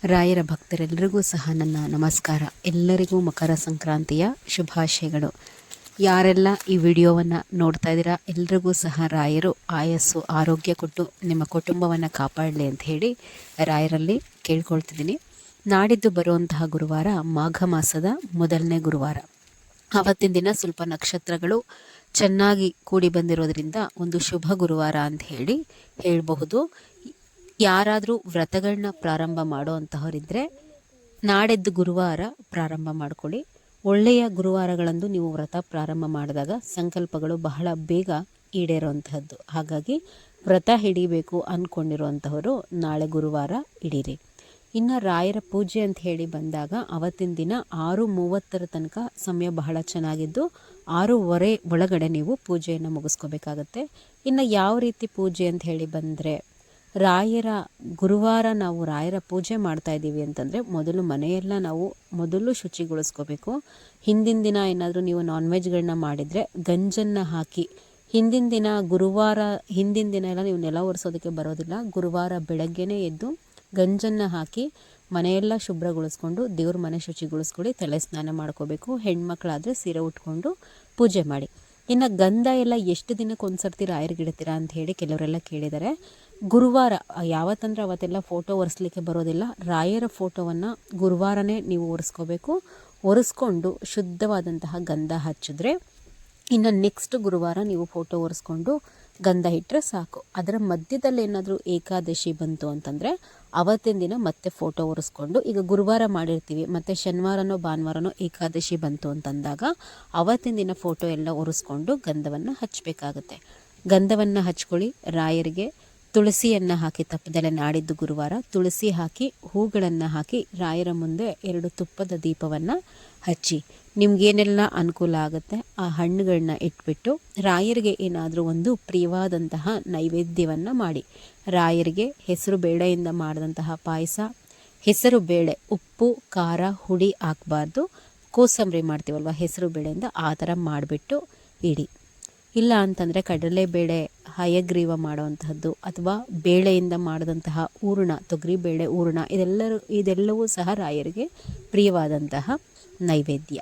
ರಾಯರ ಭಕ್ತರೆಲ್ಲರಿಗೂ ಸಹ ನನ್ನ ನಮಸ್ಕಾರ. ಎಲ್ಲರಿಗೂ ಮಕರ ಸಂಕ್ರಾಂತಿಯ ಶುಭಾಶಯಗಳು. ಯಾರೆಲ್ಲ ಈ ವಿಡಿಯೋವನ್ನು ನೋಡ್ತಾ ಇದ್ದೀರಾ ಎಲ್ರಿಗೂ ಸಹ ರಾಯರು ಆಯಸ್ಸು ಆರೋಗ್ಯ ಕೊಟ್ಟು ನಿಮ್ಮ ಕುಟುಂಬವನ್ನು ಕಾಪಾಡಲಿ ಅಂತ ಹೇಳಿ ರಾಯರಲ್ಲಿ ಕೇಳ್ಕೊಳ್ತಿದ್ದೀನಿ. ನಾಡಿದ್ದು ಬರುವಂತಹ ಗುರುವಾರ ಮಾಘ ಮಾಸದ ಮೊದಲನೇ ಗುರುವಾರ. ಆವತ್ತಿನ ದಿನ ಸ್ವಲ್ಪ ನಕ್ಷತ್ರಗಳು ಚೆನ್ನಾಗಿ ಕೂಡಿ ಬಂದಿರೋದ್ರಿಂದ ಒಂದು ಶುಭ ಗುರುವಾರ ಅಂತ ಹೇಳಿ ಹೇಳಬಹುದು. ಯಾರಾದರೂ ವ್ರತಗಳನ್ನ ಪ್ರಾರಂಭ ಮಾಡೋ ಅಂತಹವರಿದ್ದರೆ ನಾಡಿದ್ದು ಗುರುವಾರ ಪ್ರಾರಂಭ ಮಾಡ್ಕೊಳ್ಳಿ. ಒಳ್ಳೆಯ ಗುರುವಾರಗಳಂದು ನೀವು ವ್ರತ ಪ್ರಾರಂಭ ಮಾಡಿದಾಗ ಸಂಕಲ್ಪಗಳು ಬಹಳ ಬೇಗ ಈಡೇರುವಂತಹದ್ದು. ಹಾಗಾಗಿ ವ್ರತ ಹಿಡಿಬೇಕು ಅಂದ್ಕೊಂಡಿರುವಂತಹವರು ನಾಳೆ ಗುರುವಾರ ಹಿಡೀರಿ. ಇನ್ನು ರಾಯರ ಪೂಜೆ ಅಂತ ಹೇಳಿ ಬಂದಾಗ ಅವತ್ತಿನ ದಿನ 6:30 ತನಕ ಸಮಯ ಬಹಳ ಚೆನ್ನಾಗಿದ್ದು 6:15 ಒಳಗಡೆ ನೀವು ಪೂಜೆಯನ್ನು ಮುಗಿಸ್ಕೋಬೇಕಾಗತ್ತೆ. ಇನ್ನು ಯಾವ ರೀತಿ ಪೂಜೆ ಅಂತ ಹೇಳಿ ಬಂದರೆ, ರಾಯರ ಗುರುವಾರ ನಾವು ರಾಯರ ಪೂಜೆ ಮಾಡ್ತಾ ಇದ್ದೀವಿ ಅಂತಂದರೆ ಮೊದಲು ಮನೆಯೆಲ್ಲ ನಾವು ಮೊದಲು ಶುಚಿಗೊಳಿಸ್ಕೋಬೇಕು. ಹಿಂದಿನ ದಿನ ಏನಾದರೂ ನೀವು ನಾನ್ ವೆಜ್ಗಳನ್ನ ಮಾಡಿದರೆ ಗಂಜನ್ನು ಹಾಕಿ ಹಿಂದಿನ ದಿನ ಗುರುವಾರ ಹಿಂದಿನ ದಿನ ಎಲ್ಲ ನೀವು ನೆಲ ಒರೆಸೋದಕ್ಕೆ ಬರೋದಿಲ್ಲ. ಗುರುವಾರ ಬೆಳಗ್ಗೆನೇ ಎದ್ದು ಗಂಜನ್ನು ಹಾಕಿ ಮನೆಯೆಲ್ಲ ಶುಭ್ರಗೊಳಿಸ್ಕೊಂಡು ದೇವ್ರ ಮನೆ ಶುಚಿಗೊಳಿಸ್ಕೊಳ್ಳಿ. ತಲೆ ಸ್ನಾನ ಮಾಡ್ಕೋಬೇಕು. ಹೆಣ್ಮಕ್ಳಾದರೆ ಸೀರೆ ಉಟ್ಕೊಂಡು ಪೂಜೆ ಮಾಡಿ. ಇನ್ನು ಗಂಧ ಎಲ್ಲ ಎಷ್ಟು ದಿನಕ್ಕೆ ಒಂದ್ಸರ್ತಿ ರಾಯರಿಗೆ ಇಡ್ತೀರಾ ಅಂತ ಹೇಳಿ ಕೆಲವರೆಲ್ಲ ಕೇಳಿದ್ದಾರೆ. ಗುರುವಾರ ಯಾವತ್ತಂದ್ರೆ ಅವತ್ತೆಲ್ಲ ಫೋಟೋ ಒರೆಸ್ಲಿಕ್ಕೆ ಬರೋದಿಲ್ಲ. ರಾಯರ ಫೋಟೋವನ್ನು ಗುರುವಾರನೇ ನೀವು ಒರೆಸ್ಕೋಬೇಕು. ಒರೆಸ್ಕೊಂಡು ಶುದ್ಧವಾದಂತಹ ಗಂಧ ಹಚ್ಚಿದ್ರೆ ಇನ್ನು ನೆಕ್ಸ್ಟ್ ಗುರುವಾರ ನೀವು ಫೋಟೋ ಒರೆಸ್ಕೊಂಡು ಗಂಧ ಇಟ್ಟರೆ ಸಾಕು. ಅದರ ಮಧ್ಯದಲ್ಲಿ ಏನಾದರೂ ಏಕಾದಶಿ ಬಂತು ಅಂತಂದರೆ ಅವತ್ತಿನ ದಿನ ಮತ್ತೆ ಫೋಟೋ ಒರೆಸ್ಕೊಂಡು, ಈಗ ಗುರುವಾರ ಮಾಡಿರ್ತೀವಿ ಮತ್ತು ಶನಿವಾರನೋ ಭಾನುವಾರನೋ ಏಕಾದಶಿ ಬಂತು ಅಂತಂದಾಗ ಅವತ್ತಿನ ದಿನ ಫೋಟೋ ಎಲ್ಲ ಒರೆಸ್ಕೊಂಡು ಗಂಧವನ್ನು ಹಚ್ಚಬೇಕಾಗತ್ತೆ. ಗಂಧವನ್ನು ಹಚ್ಕೊಳ್ಳಿ. ರಾಯರಿಗೆ ತುಳಸಿಯನ್ನು ಹಾಕಿ ತಪ್ಪದಲ್ಲೇ ನಾಡಿದ್ದು ಗುರುವಾರ ತುಳಸಿ ಹಾಕಿ ಹೂಗಳನ್ನು ಹಾಕಿ ರಾಯರ ಮುಂದೆ 2 ತುಪ್ಪದ ದೀಪವನ್ನು ಹಚ್ಚಿ ನಿಮಗೇನೆಲ್ಲ ಅನುಕೂಲ ಆಗುತ್ತೆ ಆ ಹಣ್ಣುಗಳನ್ನ ಇಟ್ಬಿಟ್ಟು ರಾಯರಿಗೆ ಏನಾದರೂ ಒಂದು ಪ್ರಿಯವಾದಂತಹ ನೈವೇದ್ಯವನ್ನು ಮಾಡಿ. ರಾಯರಿಗೆ ಹೆಸರು ಬೇಳೆಯಿಂದ ಮಾಡಿದಂತಹ ಪಾಯಸ, ಹೆಸರು ಬೇಳೆ ಉಪ್ಪು ಖಾರ ಹುಳಿ ಹಾಕಬಾರ್ದು. ಕೋಸಂಬರಿ ಮಾಡ್ತೀವಲ್ವ ಹೆಸರು ಬೇಳೆಯಿಂದ ಆ ಥರ ಮಾಡಿಬಿಟ್ಟು ಇಡಿ. ಇಲ್ಲ ಅಂತಂದರೆ ಕಡಲೆಬೇಳೆ ಹಯಗ್ರೀವ ಮಾಡುವಂತಹದ್ದು ಅಥವಾ ಬೇಳೆಯಿಂದ ಮಾಡಿದಂತಹ ಹೂರಣ, ತೊಗರಿಬೇಳೆ ಹೂರಣ ಇದೆಲ್ಲವೂ ಸಹ ರಾಯರಿಗೆ ಪ್ರಿಯವಾದಂತಹ ನೈವೇದ್ಯ.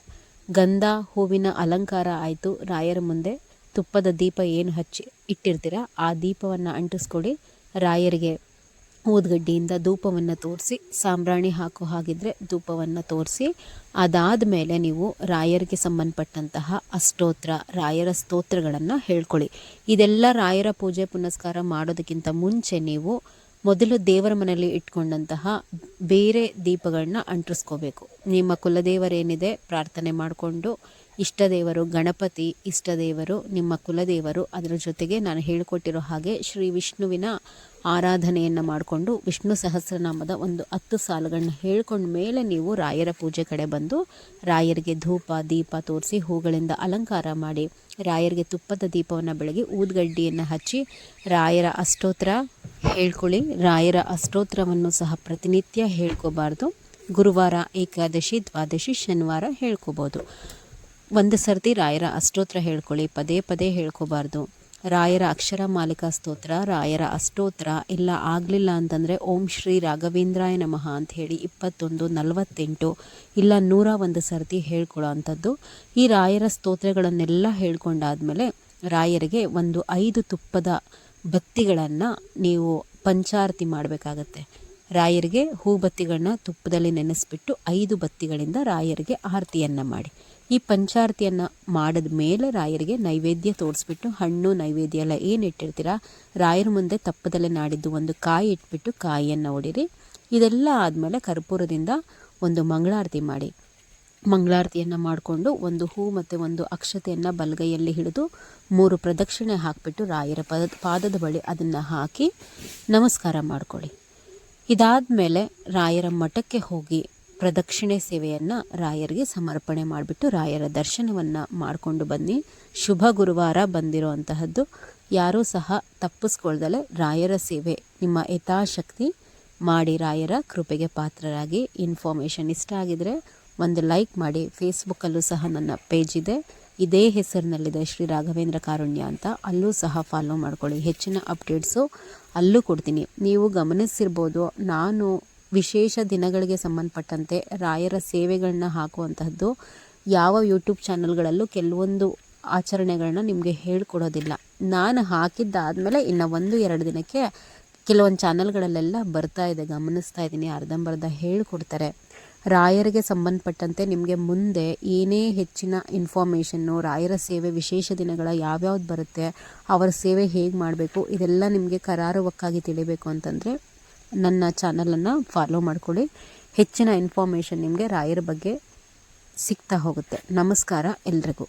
ಗಂಧ ಹೂವಿನ ಅಲಂಕಾರ ಆಯಿತು. ರಾಯರ ಮುಂದೆ ತುಪ್ಪದ ದೀಪ ಏನು ಹಚ್ಚಿ ಇಟ್ಟಿರ್ತೀರ ಆ ದೀಪವನ್ನು ಅಂಟಿಸ್ಕೊಳ್ಳಿ. ರಾಯರಿಗೆ ಊದ್ಗಡ್ಡಿಯಿಂದ ಧೂಪವನ್ನು ತೋರಿಸಿ, ಸಾಂಬ್ರಾಣಿ ಹಾಕೋ ಹಾಗಿದ್ರೆ ಧೂಪವನ್ನು ತೋರಿಸಿ, ಅದಾದ ಮೇಲೆ ನೀವು ರಾಯರಿಗೆ ಸಂಬಂಧಪಟ್ಟಂತಹ ಅಷ್ಟೋತ್ರ ರಾಯರ ಸ್ತೋತ್ರಗಳನ್ನು ಹೇಳ್ಕೊಳ್ಳಿ. ಇದೆಲ್ಲ ರಾಯರ ಪೂಜೆ ಪುನಸ್ಕಾರ ಮಾಡೋದಕ್ಕಿಂತ ಮುಂಚೆ ನೀವು ಮೊದಲು ದೇವರ ಮನೆಯಲ್ಲಿ ಇಟ್ಕೊಂಡಂತಹ ಬೇರೆ ದೀಪಗಳನ್ನ ಅಂಟಿಸ್ಕೋಬೇಕು. ನಿಮ್ಮ ಕುಲದೇವರೇನಿದೆ ಪ್ರಾರ್ಥನೆ ಮಾಡಿಕೊಂಡು, ಇಷ್ಟ ದೇವರು ಗಣಪತಿ, ಇಷ್ಟ ದೇವರು ನಿಮ್ಮ ಕುಲದೇವರು, ಅದರ ಜೊತೆಗೆ ನಾನು ಹೇಳಿಕೊಟ್ಟಿರೋ ಹಾಗೆ ಶ್ರೀ ವಿಷ್ಣುವಿನ ಆರಾಧನೆಯನ್ನು ಮಾಡಿಕೊಂಡು ವಿಷ್ಣು ಸಹಸ್ರನಾಮದ ಒಂದು 10 ಸಾಲುಗಳನ್ನ ಹೇಳ್ಕೊಂಡ ಮೇಲೆ ನೀವು ರಾಯರ ಪೂಜೆ ಕಡೆ ಬಂದು ರಾಯರಿಗೆ ಧೂಪ ದೀಪ ತೋರಿಸಿ ಹೂಗಳಿಂದ ಅಲಂಕಾರ ಮಾಡಿ ರಾಯರಿಗೆ ತುಪ್ಪದ ದೀಪವನ್ನು ಬೆಳಗಿ ಊದ್ಗಡ್ಡಿಯನ್ನು ಹಚ್ಚಿ ರಾಯರ ಅಷ್ಟೋತ್ರ ಹೇಳ್ಕೊಳ್ಳಿ. ರಾಯರ ಅಷ್ಟೋತ್ರವನ್ನು ಸಹ ಪ್ರತಿನಿತ್ಯ ಹೇಳ್ಕೋಬಾರ್ದು. ಗುರುವಾರ, ಏಕಾದಶಿ, ದ್ವಾದಶಿ, ಶನಿವಾರ ಹೇಳ್ಕೋಬೋದು. ಒಂದು ಸರ್ತಿ ರಾಯರ ಅಷ್ಟೋತ್ರ ಹೇಳ್ಕೊಳ್ಳಿ. ಪದೇ ಪದೇ ಹೇಳ್ಕೋಬಾರ್ದು. ರಾಯರ ಅಕ್ಷರ ಮಾಲಿಕಾ ಸ್ತೋತ್ರ, ರಾಯರ ಅಷ್ಟೋತ್ರ ಎಲ್ಲ ಆಗಲಿಲ್ಲ ಅಂತಂದರೆ ಓಂ ಶ್ರೀ ರಾಘವೇಂದ್ರಾಯ ನಮಃ ಅಂತ ಹೇಳಿ 21, 48 ಇಲ್ಲ 101 ಸರ್ತಿ ಹೇಳ್ಕೊಳ್ಳೋ ಅಂಥದ್ದು. ಈ ರಾಯರ ಸ್ತೋತ್ರಗಳನ್ನೆಲ್ಲ ಹೇಳ್ಕೊಂಡಾದ್ಮೇಲೆ ರಾಯರಿಗೆ ಒಂದು 5 ತುಪ್ಪದ ಬತ್ತಿಗಳನ್ನು ನೀವು ಪಂಚಾರತಿ ಮಾಡಬೇಕಾಗತ್ತೆ. ರಾಯರಿಗೆ ಹೂ ಬತ್ತಿಗಳನ್ನ ತುಪ್ಪದಲ್ಲಿ ನೆನೆಸ್ಬಿಟ್ಟು 5 ಬತ್ತಿಗಳಿಂದ ರಾಯರಿಗೆ ಆರತಿಯನ್ನು ಮಾಡಿ. ಈ ಪಂಚಾರತಿಯನ್ನು ಮಾಡಿದ ಮೇಲೆ ರಾಯರಿಗೆ ನೈವೇದ್ಯ ತೋರಿಸ್ಬಿಟ್ಟು ಹಣ್ಣು ನೈವೇದ್ಯ ಎಲ್ಲ ಏನು ಇಟ್ಟಿರ್ತೀರ ರಾಯರ ಮುಂದೆ ತಪ್ಪದಲ್ಲೇ ನಾಡಿದ್ದು ಒಂದು ಕಾಯಿ ಇಟ್ಬಿಟ್ಟು ಕಾಯಿಯನ್ನು ಹೊಡಿರಿ. ಇದೆಲ್ಲ ಆದಮೇಲೆ ಕರ್ಪೂರದಿಂದ ಒಂದು ಮಂಗಳಾರತಿ ಮಾಡಿ. ಮಂಗಳಾರತಿಯನ್ನು ಮಾಡಿಕೊಂಡು ಒಂದು ಹೂ ಮತ್ತು ಒಂದು ಅಕ್ಷತೆಯನ್ನು ಬಲಗೈಯಲ್ಲಿ ಹಿಡಿದು 3 ಪ್ರದಕ್ಷಿಣೆ ಹಾಕಿಬಿಟ್ಟು ರಾಯರ ಪಾದದ ಬಳಿ ಅದನ್ನು ಹಾಕಿ ನಮಸ್ಕಾರ ಮಾಡಿಕೊಳ್ಳಿ. ಇದಾದ ಮೇಲೆ ರಾಯರ ಮಠಕ್ಕೆ ಹೋಗಿ ಪ್ರದಕ್ಷಿಣೆ ಸೇವೆಯನ್ನು ರಾಯರಿಗೆ ಸಮರ್ಪಣೆ ಮಾಡಿಬಿಟ್ಟು ರಾಯರ ದರ್ಶನವನ್ನು ಮಾಡಿಕೊಂಡು ಬನ್ನಿ. ಶುಭ ಗುರುವಾರ ಬಂದಿರೋ ಅಂತಹದ್ದು. ಯಾರೂ ಸಹ ತಪ್ಪಿಸ್ಕೊಳ್ದಲೆ ರಾಯರ ಸೇವೆ ನಿಮ್ಮ ಯಥಾಶಕ್ತಿ ಮಾಡಿ ರಾಯರ ಕೃಪೆಗೆ ಪಾತ್ರರಾಗಿ. ಇನ್ಫಾರ್ಮೇಷನ್ ಇಷ್ಟ ಆಗಿದರೆ ಒಂದು ಲೈಕ್ ಮಾಡಿ. ಫೇಸ್ಬುಕ್ಕಲ್ಲೂ ಸಹ ನನ್ನ ಪೇಜ್ ಇದೆ, ಇದೇ ಹೆಸರಿನಲ್ಲಿದೆ ಶ್ರೀ ರಾಘವೇಂದ್ರ ಕಾರುಣ್ಯ ಅಂತ, ಅಲ್ಲೂ ಸಹ ಫಾಲೋ ಮಾಡ್ಕೊಳ್ಳಿ. ಹೆಚ್ಚಿನ ಅಪ್ಡೇಟ್ಸು ಅಲ್ಲೂ ಕೊಡ್ತೀನಿ. ನೀವು ಗಮನಿಸಿರ್ಬೋದು, ನಾನು ವಿಶೇಷ ದಿನಗಳಿಗೆ ಸಂಬಂಧಪಟ್ಟಂತೆ ರಾಯರ ಸೇವೆಗಳನ್ನ ಹಾಕುವಂತಹದ್ದು ಯಾವ ಯೂಟ್ಯೂಬ್ ಚಾನಲ್ಗಳಲ್ಲೂ ಕೆಲವೊಂದು ಆಚರಣೆಗಳನ್ನ ನಿಮಗೆ ಹೇಳ್ಕೊಡೋದಿಲ್ಲ. ನಾನು ಹಾಕಿದ್ದಾದಮೇಲೆ ಇನ್ನು 1-2 ದಿನಕ್ಕೆ ಕೆಲವೊಂದು ಚಾನಲ್ಗಳಲ್ಲೆಲ್ಲ ಬರ್ತಾ ಇದೆ, ಗಮನಿಸ್ತಾ ಇದ್ದೀನಿ, ಅರ್ಧಂಬರ್ಧ ಹೇಳ್ಕೊಡ್ತಾರೆ. ರಾಯರಿಗೆ ಸಂಬಂಧಪಟ್ಟಂತೆ ನಿಮಗೆ ಮುಂದೆ ಏನೇ ಹೆಚ್ಚಿನ ಇನ್ಫಾರ್ಮೇಷನ್ನು, ರಾಯರ ಸೇವೆ ವಿಶೇಷ ದಿನಗಳ ಯಾವ್ಯಾವ್ದು ಬರುತ್ತೆ, ಅವರ ಸೇವೆ ಹೇಗೆ ಮಾಡಬೇಕು, ಇದೆಲ್ಲ ನಿಮಗೆ ಕರಾರುವಕ್ಕಾಗಿ ತಿಳಿಬೇಕು ಅಂತಂದರೆ ನನ್ನ ಚಾನಲನ್ನು ಫಾಲೋ ಮಾಡ್ಕೊಳ್ಳಿ. ಹೆಚ್ಚಿನ ಇನ್ಫಾರ್ಮೇಷನ್ ನಿಮಗೆ ರಾಯರ ಬಗ್ಗೆ ಸಿಗ್ತಾ ಹೋಗುತ್ತೆ. ನಮಸ್ಕಾರ ಎಲ್ರಿಗೂ.